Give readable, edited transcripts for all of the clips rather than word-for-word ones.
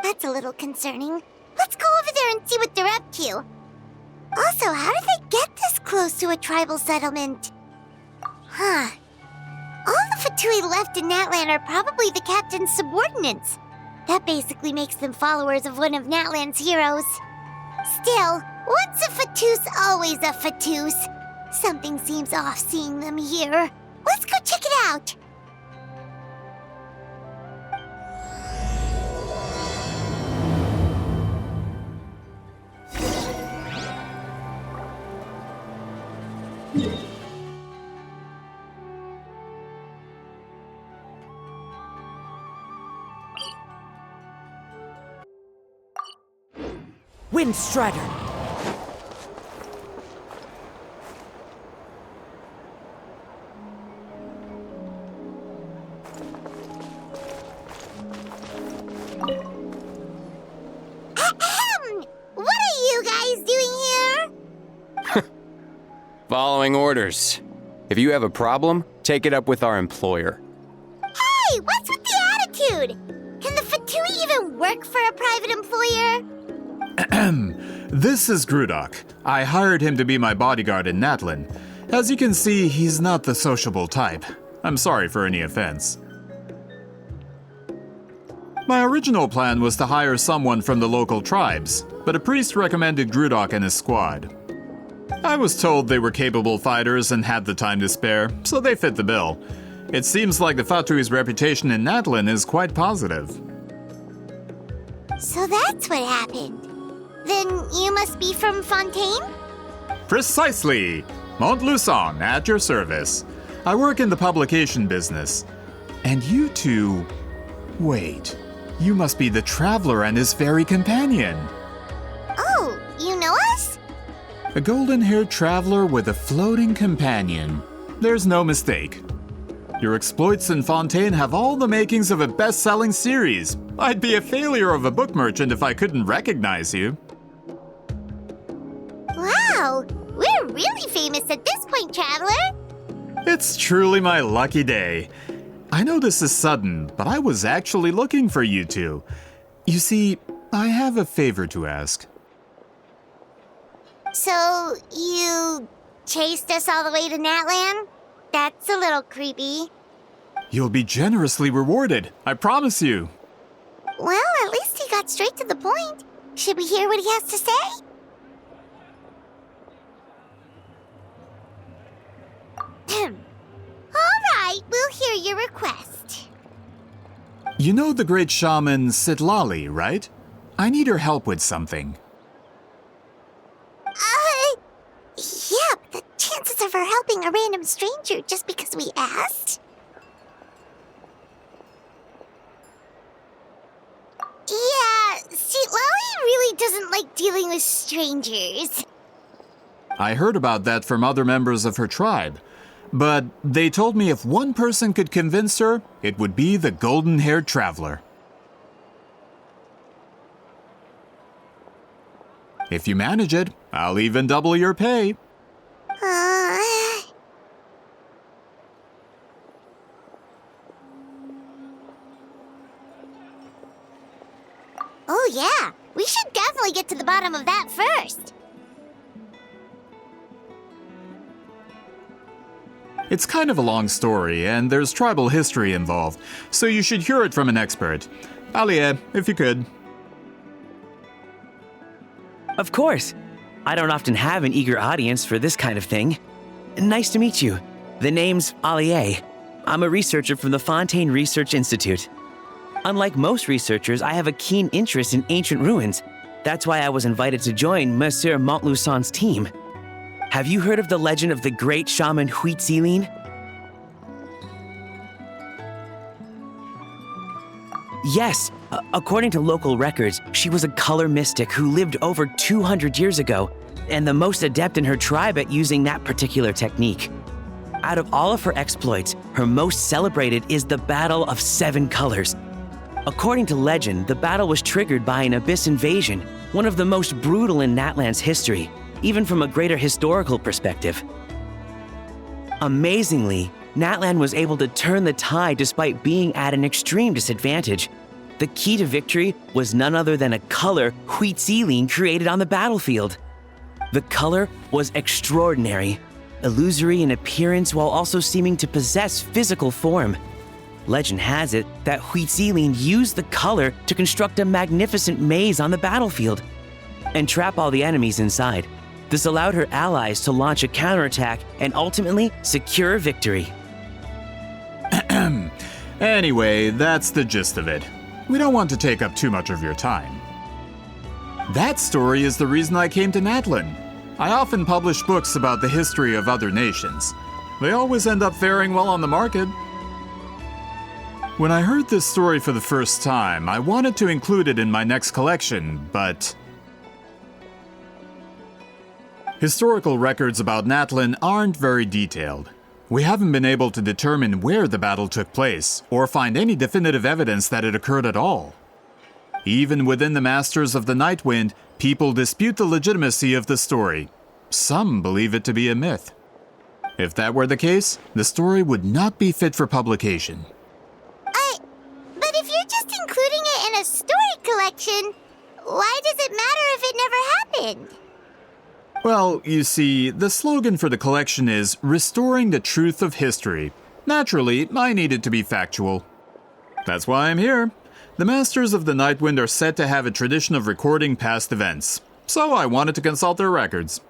That's a little concerning. Let's go over there and see what they're up to. Also, how did they get this close to a tribal settlement? Huh. All the Fatui left in Natlan are probably the captain's subordinates. That basically makes them followers of one of Natlan's heroes. Still, once a Fatus, always a Fatus. Something seems off seeing them here. Let's go check it out. Windstrider! What are you guys doing here? Following orders. If you have a problem, take it up with our employer. Hey, what's with the attitude? Can the Fatui even work for a private employer? This is Grudok. I hired him to be my bodyguard in Natlan. As you can see, he's not the sociable type. I'm sorry for any offense. My original plan was to hire someone from the local tribes, but a priest recommended Grudok and his squad. I was told they were capable fighters and had the time to spare, so they fit the bill. It seems like the Fatui's reputation in Natlan is quite positive. So that's what happened. Then you must be from Fontaine? Precisely! Montluçon, at your service. I work in the publication business. And you two... Wait, you must be the Traveler and his fairy companion. Oh, you know us? A golden-haired traveler with a floating companion. There's no mistake. Your exploits in Fontaine have all the makings of a best-selling series. I'd be a failure of a book merchant if I couldn't recognize you. Wow, we're really famous at this point, Traveler. It's truly my lucky day. I know this is sudden, but I was actually looking for you two. You see, I have a favor to ask. So, you chased us all the way to Natlan? That's a little creepy. You'll be generously rewarded, I promise you. Well, at least he got straight to the point. Should we hear what he has to say? All right, we'll hear your request. You know the great shaman Sitlali, right? I need her help with something. Yeah, but the chances of her helping a random stranger just because we asked? Yeah, Sitlali really doesn't like dealing with strangers. I heard about that from other members of her tribe. But they told me if one person could convince her, it would be the golden-haired traveler. If you manage it, I'll even double your pay. Oh yeah, we should definitely get to the bottom of that first. It's kind of a long story, and there's tribal history involved, so you should hear it from an expert. Abonnier, if you could. Of course. I don't often have an eager audience for this kind of thing. Nice to meet you. The name's Abonnier. I'm a researcher from the Fontaine Research Institute. Unlike most researchers, I have a keen interest in ancient ruins. That's why I was invited to join Monsieur Montluçon's team. Have you heard of the legend of the great shaman Huitzilin? Yes, According to local records, she was a color mystic who lived over 200 years ago, and the most adept in her tribe at using that particular technique. Out of all of her exploits, her most celebrated is the Battle of Seven Colors. According to legend, the battle was triggered by an abyss invasion, one of the most brutal in Natlan's history, even from a greater historical perspective. Amazingly, Natlan was able to turn the tide despite being at an extreme disadvantage. The key to victory was none other than a color Huitziline created on the battlefield. The color was extraordinary, illusory in appearance while also seeming to possess physical form. Legend has it that Huitziline used the color to construct a magnificent maze on the battlefield and trap all the enemies inside. This allowed her allies to launch a counterattack and ultimately secure victory. Anyway, that's the gist of it. We don't want to take up too much of your time. That story is the reason I came to Natlan. I often publish books about the history of other nations. They always end up faring well on the market. When I heard this story for the first time, I wanted to include it in my next collection, but historical records about Natlan aren't very detailed. We haven't been able to determine where the battle took place, or find any definitive evidence that it occurred at all. Even within the Masters of the Nightwind, people dispute the legitimacy of the story. Some believe it to be a myth. If that were the case, the story would not be fit for publication. But if you're just including it in a story collection, why does it matter if it never happened? Well, you see, the slogan for the collection is Restoring the Truth of History. Naturally, I need it to be factual. That's why I'm here. The Masters of the Nightwind are said to have a tradition of recording past events, so I wanted to consult their records.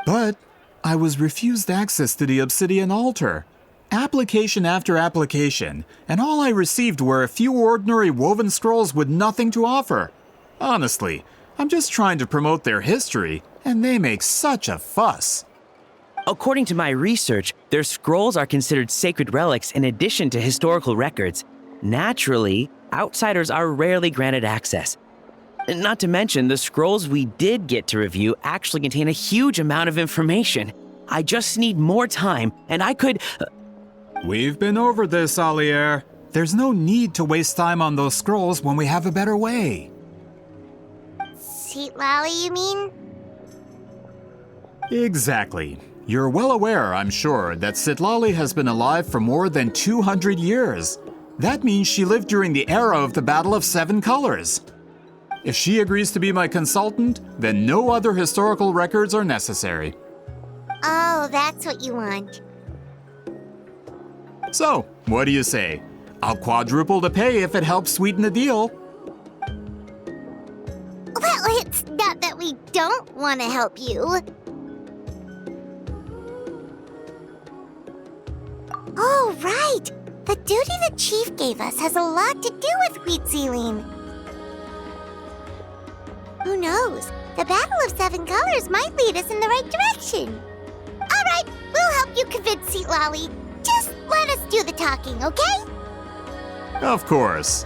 But I was refused access to the Obsidian Altar. Application after application, and all I received were a few ordinary woven scrolls with nothing to offer. Honestly, I'm just trying to promote their history, and they make such a fuss. According to my research, their scrolls are considered sacred relics in addition to historical records. Naturally, outsiders are rarely granted access. Not to mention, the scrolls we did get to review actually contain a huge amount of information. I just need more time, and I could... We've been over this, Allier. There's no need to waste time on those scrolls when we have a better way. Citlali, you mean? Exactly. You're well aware, I'm sure, that Citlali has been alive for more than 200 years. That means she lived during the era of the Battle of Seven Colors. If she agrees to be my consultant, then no other historical records are necessary. Oh, that's what you want. So, what do you say? I'll quadruple the pay if it helps sweeten the deal. Well, it's not that we don't want to help you. Oh, right! The duty the chief gave us has a lot to do with Huitziline. Who knows? The Battle of Seven Colors might lead us in the right direction. All right, we'll help you convince Citlali. Just let us do the talking, okay? Of course.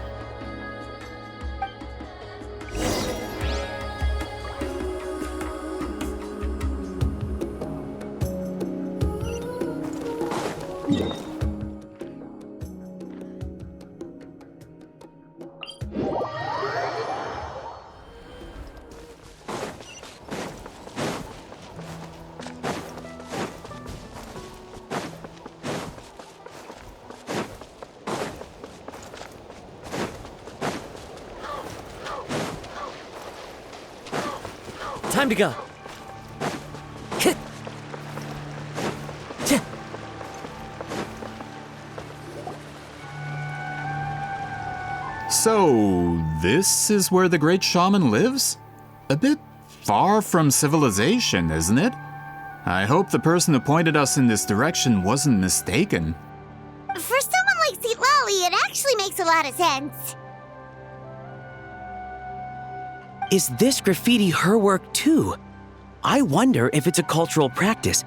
Time to go. So, this is where the great shaman lives? A bit far from civilization, isn't it? I hope the person who pointed us in this direction wasn't mistaken. For someone like Citlali, it actually makes a lot of sense. Is this graffiti her work too? I wonder if it's a cultural practice.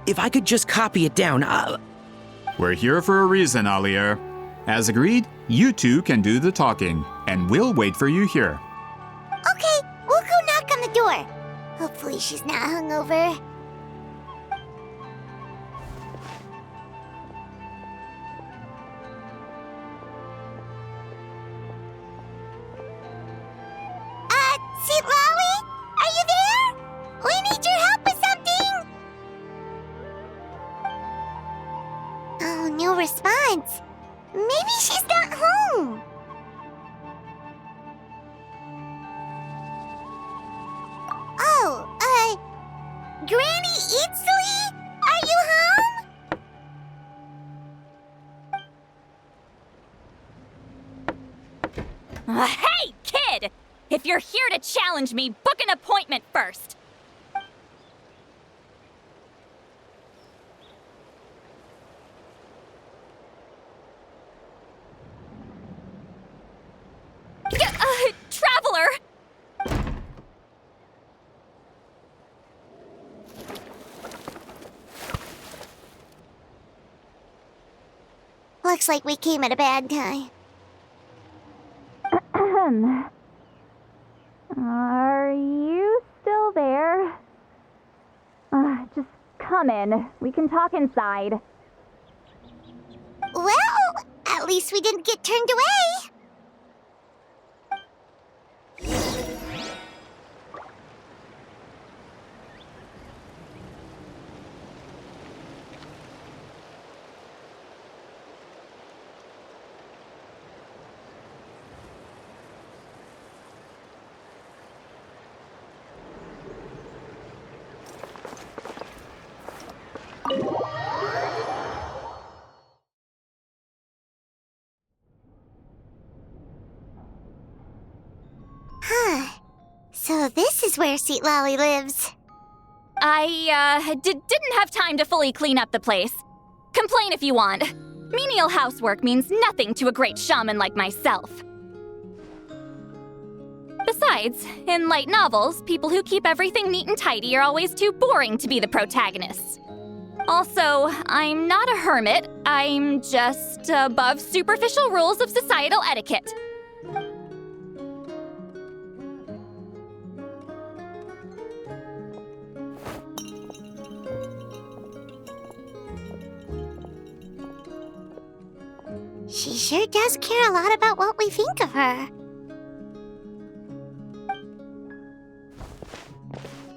If I could just copy it down, We're here for a reason, Allier. As agreed, you two can do the talking. and we'll wait for you here. Okay, we'll go knock on the door. Hopefully she's not hungover. Sitlawi? Are you there? We need your help with something! Oh, no response. Maybe she's not home. Oh, Granny Eatsley? Are you home? Hey, kid! If you're here to challenge me, book an appointment first! Traveler! Looks like we came at a bad time. Are you still there? Just come in. We can talk inside. Well, at least we didn't get turned away. So this is where Sitlawi lives. I, didn't have time to fully clean up the place. Complain if you want. Menial housework means nothing to a great shaman like myself. Besides, in light novels, people who keep everything neat and tidy are always too boring to be the protagonists. Also, I'm not a hermit. I'm just above superficial rules of societal etiquette. She sure does care a lot about what we think of her.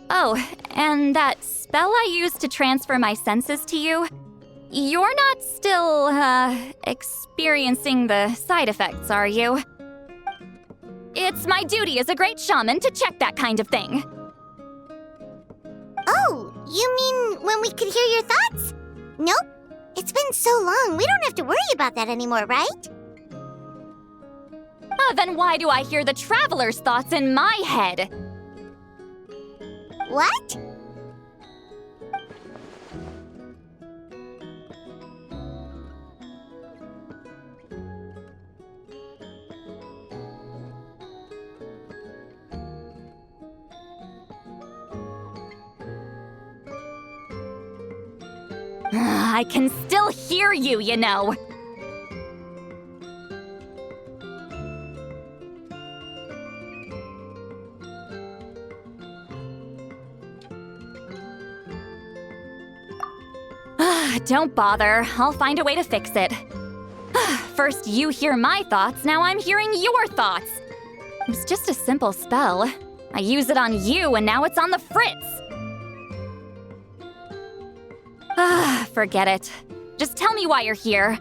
Oh, and that spell I used to transfer my senses to you? You're not still, experiencing the side effects, are you? It's my duty as a great shaman to check that kind of thing. Oh, you mean when we could hear your thoughts? Nope. It's been so long, we don't have to worry about that anymore, right? Then why do I hear the traveler's thoughts in my head? What? I can still hear you, you know. Don't bother. I'll find a way to fix it. First you hear my thoughts, now I'm hearing your thoughts. It was just a simple spell. I use it on you, and now it's on the fritz. Forget it. Just tell me why you're here.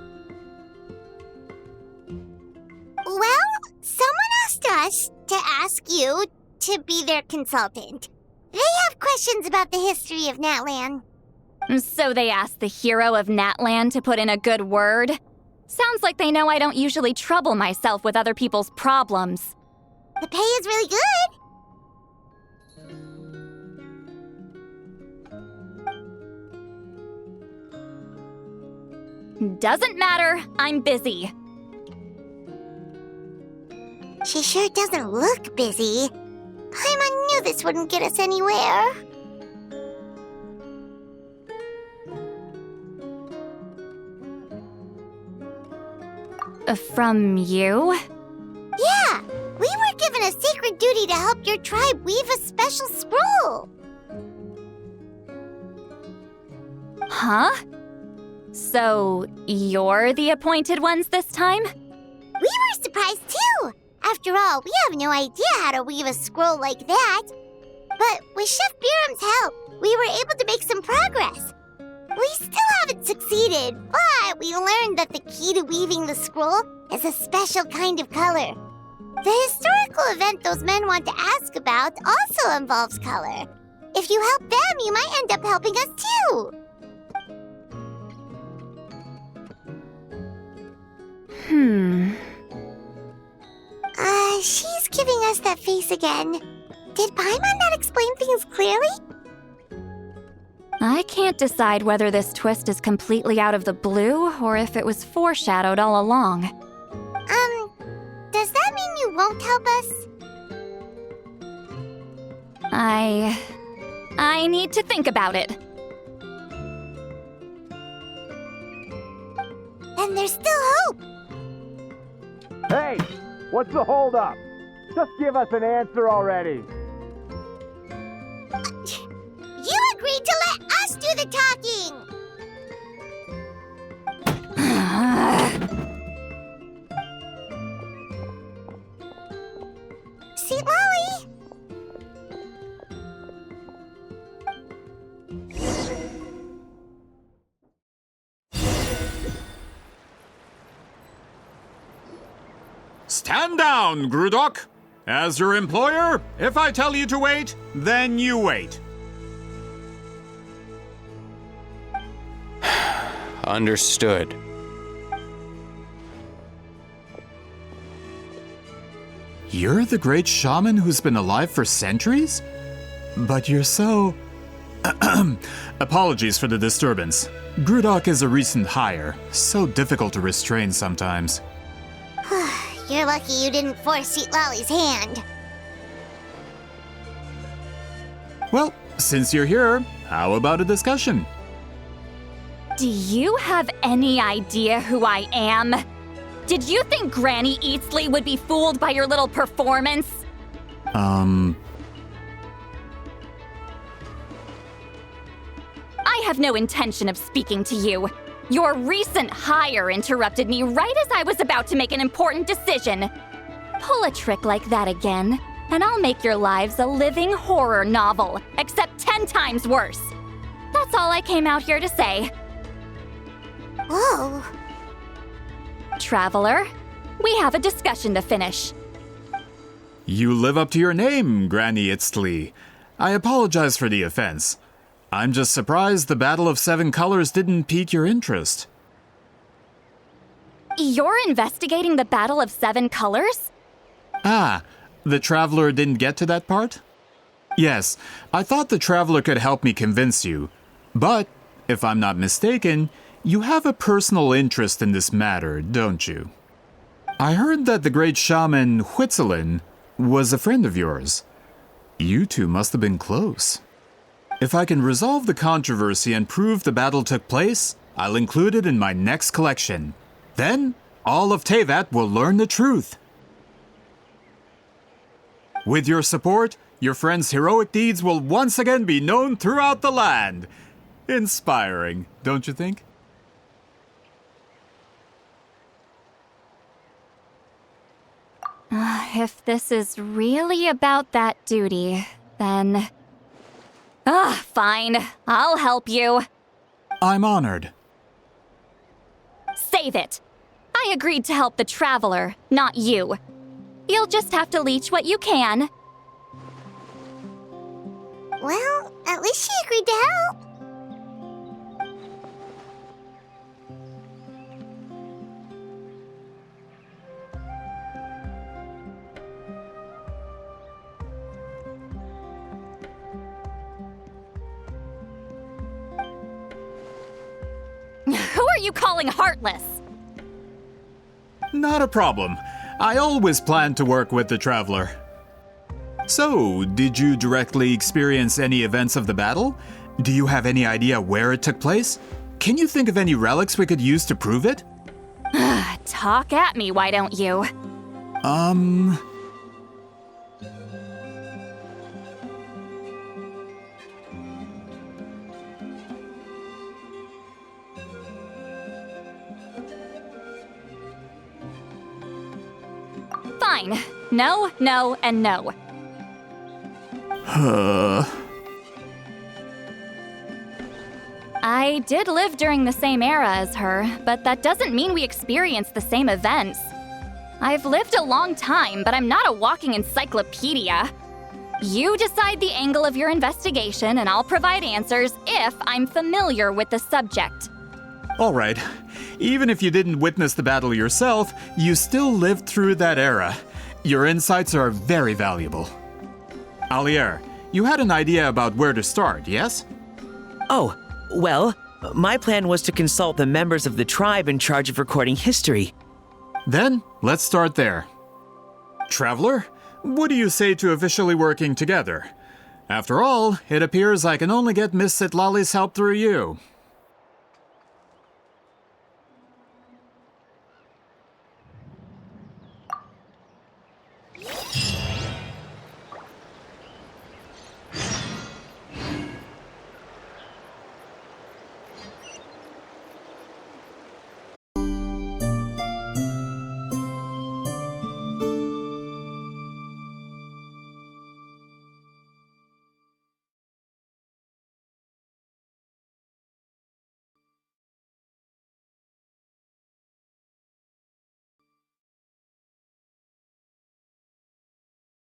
Well, someone asked us to ask you to be their consultant. They have questions about the history of Natlan. So they asked the hero of Natlan to put in a good word? Sounds like they know I don't usually trouble myself with other people's problems. The pay is really good. Doesn't matter. I'm busy. She sure doesn't look busy. Paimon knew this wouldn't get us anywhere. From you? Yeah, sacred duty to help your tribe weave a special scroll. Huh? So, you're the appointed ones this time? We were surprised too. After all, we have no idea how to weave a scroll like that. But with Chef Biram's help, we were able to make some progress. We still haven't succeeded, but we learned that the key to weaving the scroll is a special kind of color. The historical event those men want to ask about also involves color. If you help them, you might end up helping us too. She's giving us that face again. Did Paimon not explain things clearly? I can't decide whether this twist is completely out of the blue or if it was foreshadowed all along. Does that mean you won't help us? I need to think about it. And there's still hope. Hey, what's the holdup? Just give us an answer already. You agreed to let us do the talking. Sweet Lolly. Stand down, Grudok. As your employer, if I tell you to wait, then you wait. Understood. You're the great shaman who's been alive for centuries? But you're so... Apologies for the disturbance. Grudok is a recent hire, so difficult to restrain sometimes. You're lucky you didn't force Sweet Lolly's hand. Well, since you're here, how about a discussion? Do you have any idea who I am? Did you think Granny Eatsley would be fooled by your little performance? I have no intention of speaking to you. Your recent hire interrupted me right as I was about to make an important decision. Pull a trick like that again, and I'll make your lives a living horror novel, except 10 times worse. That's all I came out here to say. Whoa. Traveler, we have a discussion to finish. You live up to your name, Granny Itztli. I apologize for the offense. I'm just surprised the Battle of Seven Colors didn't pique your interest. You're investigating the Battle of Seven Colors? Ah, the Traveler didn't get to that part? Yes, I thought the Traveler could help me convince you. But, if I'm not mistaken, you have a personal interest in this matter, don't you? I heard that the great shaman Huitzilin was a friend of yours. You two must have been close. If I can resolve the controversy and prove the battle took place, I'll include it in my next collection. Then, all of Teyvat will learn the truth. With your support, your friend's heroic deeds will once again be known throughout the land. Inspiring, don't you think? If this is really about that duty, then... fine. I'll help you. I'm honored. Save it. I agreed to help the Traveler, not you. You'll just have to leech what you can. Well, at least she agreed to help. Who are you calling heartless? Not a problem. I always plan to work with the Traveler. So, did you directly experience any events of the battle? Do you have any idea where it took place? Can you think of any relics we could use to prove it? Talk at me, why don't you? Fine. No, no, and no. I did live during the same era as her, but that doesn't mean we experienced the same events. I've lived a long time, but I'm not a walking encyclopedia. You decide the angle of your investigation, and I'll provide answers if I'm familiar with the subject. All right. Even if you didn't witness the battle yourself, you still lived through that era. Your insights are very valuable. Alier, you had an idea about where to start, yes? Oh, well, my plan was to consult the members of the tribe in charge of recording history. Then, let's start there. Traveler, what do you say to officially working together? After all, it appears I can only get Miss Sitlali's help through you.